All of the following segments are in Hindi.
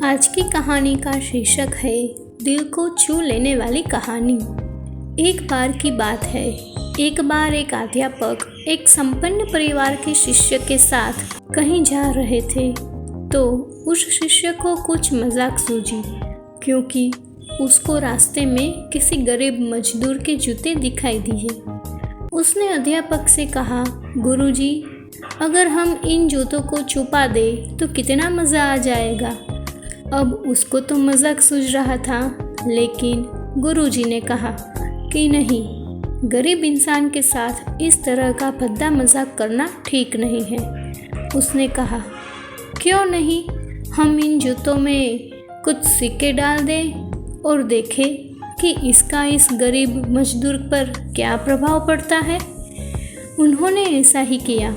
आज की कहानी का शीर्षक है दिल को छू लेने वाली कहानी। एक बार की बात है। एक बार एक अध्यापक एक संपन्न परिवार के शिष्य के साथ कहीं जा रहे थे तो उस शिष्य को कुछ मजाक सूझी, क्योंकि उसको रास्ते में किसी गरीब मजदूर के जूते दिखाई दिए। उसने अध्यापक से कहा, गुरुजी, अगर हम इन जूतों को छुपा दें तो कितना मज़ा आ जाएगा। अब उसको तो मजाक सूझ रहा था, लेकिन गुरुजी ने कहा कि नहीं, गरीब इंसान के साथ इस तरह का भद्दा मजाक करना ठीक नहीं है। उसने कहा, क्यों नहीं, हम इन जूतों में कुछ सिक्के डाल दें और देखें कि इसका इस गरीब मजदूर पर क्या प्रभाव पड़ता है। उन्होंने ऐसा ही किया।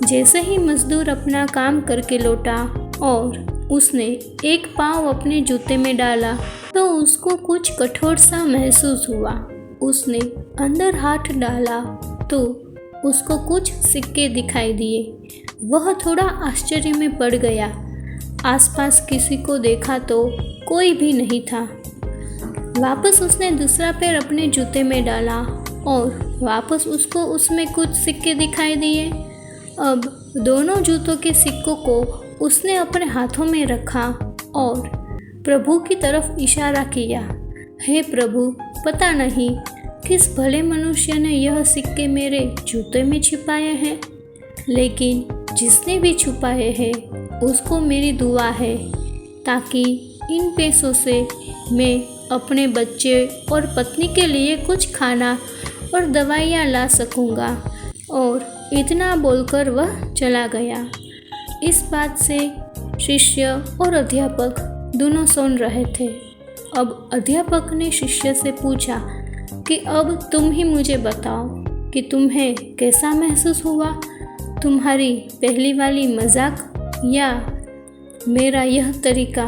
जैसे ही मजदूर अपना काम करके लौटा और उसने एक पाँव अपने जूते में डाला तो उसको कुछ कठोर सा महसूस हुआ। उसने अंदर हाथ डाला तो उसको कुछ सिक्के दिखाई दिए। वह थोड़ा आश्चर्य में पड़ गया। आसपास किसी को देखा तो कोई भी नहीं था। वापस उसने दूसरा पैर अपने जूते में डाला और वापस उसको उसमें कुछ सिक्के दिखाई दिए। अब दोनों जूतों के सिक्कों को उसने अपने हाथों में रखा और प्रभु की तरफ इशारा किया। हे प्रभु, पता नहीं किस भले मनुष्य ने यह सिक्के मेरे जूते में छिपाए हैं, लेकिन जिसने भी छुपाए हैं उसको मेरी दुआ है, ताकि इन पैसों से मैं अपने बच्चे और पत्नी के लिए कुछ खाना और दवाइयाँ ला सकूँगा। और इतना बोलकर वह चला गया। इस बात से शिष्य और अध्यापक दोनों सुन रहे थे। अब अध्यापक ने शिष्य से पूछा कि अब तुम ही मुझे बताओ कि तुम्हें कैसा महसूस हुआ, तुम्हारी पहली वाली मजाक या मेरा यह तरीका।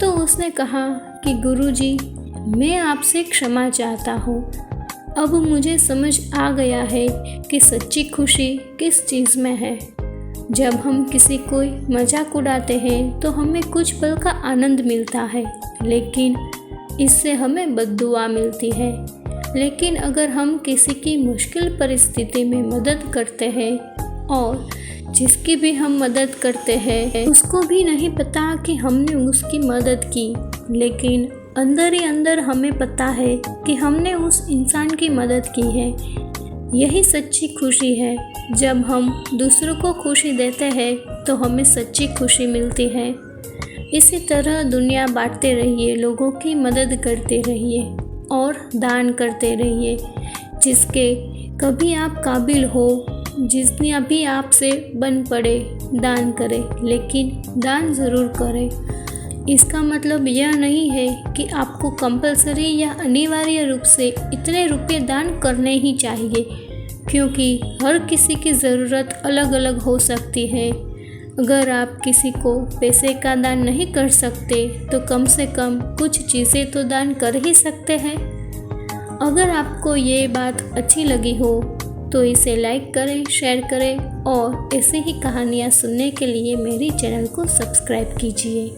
तो उसने कहा कि गुरुजी, मैं आपसे क्षमा चाहता हूँ। अब मुझे समझ आ गया है कि सच्ची खुशी किस चीज़ में है। जब हम किसी कोई मजाक उड़ाते हैं तो हमें कुछ पल का आनंद मिलता है, लेकिन इससे हमें बद्दुआ मिलती है। लेकिन अगर हम किसी की मुश्किल परिस्थिति में मदद करते हैं और जिसकी भी हम मदद करते हैं उसको भी नहीं पता कि हमने उसकी मदद की, लेकिन अंदर ही अंदर हमें पता है कि हमने उस इंसान की मदद की है। यही सच्ची खुशी है। जब हम दूसरों को खुशी देते हैं तो हमें सच्ची खुशी मिलती है। इसी तरह दुनिया बांटते रहिए, लोगों की मदद करते रहिए और दान करते रहिए। जिसके कभी आप काबिल हो, जितनी अभी आपसे बन पड़े, दान करें, लेकिन दान ज़रूर करें। इसका मतलब यह नहीं है कि आपको कंपलसरी या अनिवार्य रूप से इतने रुपए दान करने ही चाहिए, क्योंकि हर किसी की ज़रूरत अलग अलग हो सकती है। अगर आप किसी को पैसे का दान नहीं कर सकते तो कम से कम कुछ चीज़ें तो दान कर ही सकते हैं। अगर आपको ये बात अच्छी लगी हो तो इसे लाइक करें, शेयर करें और ऐसे ही कहानियाँ सुनने के लिए मेरी चैनल को सब्सक्राइब कीजिए।